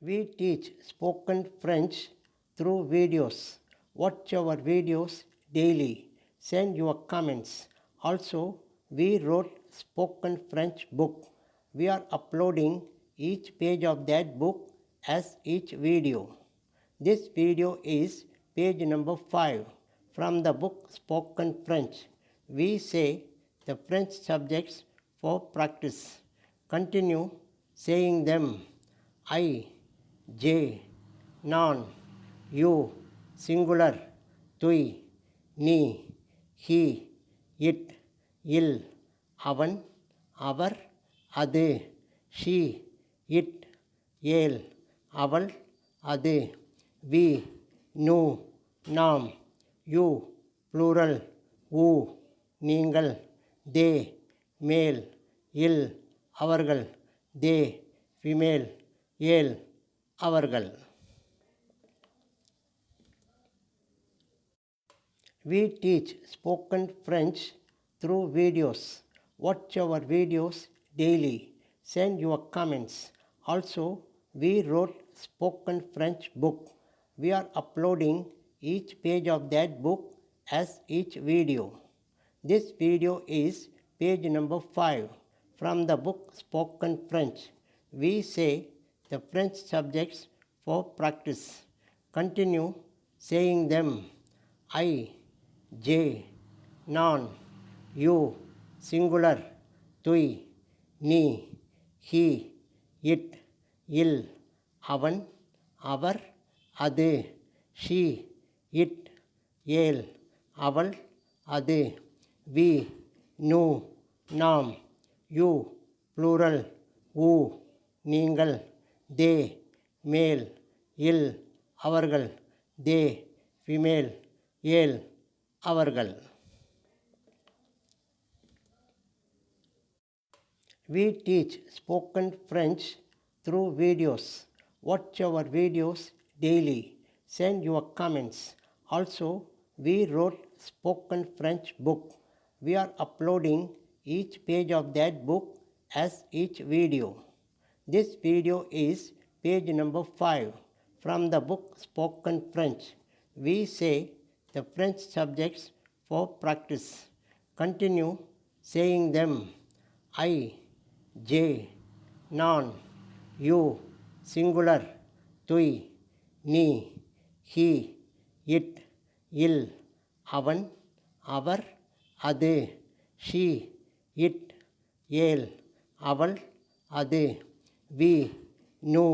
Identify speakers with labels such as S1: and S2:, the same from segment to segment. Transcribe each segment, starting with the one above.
S1: We teach spoken French through videos. Watch our videos daily. Send your comments. Also, we wrote spoken French book. We are uploading each page of that book as each video. This video is page number 5 from the book Spoken French. We say the French subjects for practice. Continue saying them. I, J, non, you, singular, tui, நீ, he, it, il, அவன், அவர், அது, she, it, ஏல், அவள், அது, we, nu, நாம், you, plural, ஊ, நீங்கள், they, மேல், இல், அவர்கள், they, female, ஏல், அவர்கள். We teach spoken French through videos. Watch our videos daily. Send your comments. Also, we wrote spoken French book. We are uploading each page of that book as each video. This video is page number 5 from the book Spoken French. We say the French subjects for practice. Continue saying them. I, J, non, you, singular, tui, நீ, he, it, il, அவன், அவர், அது, she, it, ஏல், அவள், அது, we, nu, நாம், you, plural, ஊ, நீங்கள், they, மேல், இல், அவர்கள், they, female, ஏல், அவர்கள். We teach spoken French through videos. Watch our videos daily. Send your comments. Also, we wrote spoken French book. We are uploading each page of that book as each video. This video is page number 5 from the book Spoken French. We say the French subjects for practice. Continue saying them. I, J, non, you, singular, tui, நீ, he, it, il, அவன், அவர், அது, she, it, ஏல், அவள், அது, we, nu,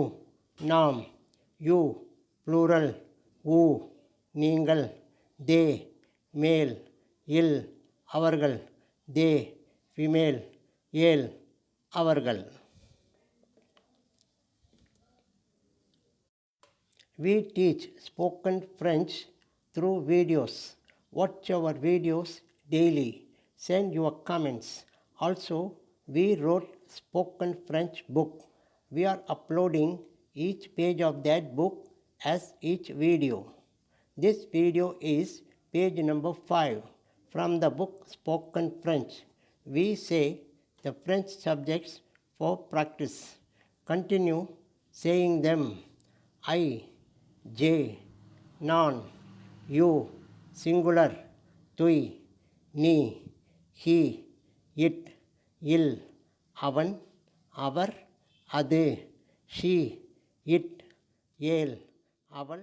S1: நாம், you, plural, ஊ, நீங்கள், they, மேல், இல், அவர்கள், they, female, ஏல், அவர்கள். We teach spoken French through videos. Watch our videos daily. Send your comments. Also, we wrote spoken French book. We are uploading each page of that book as each video. This video is page number 5 from the book Spoken French. We say the French subjects for practice. Continue saying them. I, J, non, you, singular, tui, நீ, he, it, il, அவன், அவர், அது, she, it, ஏல், அவள்,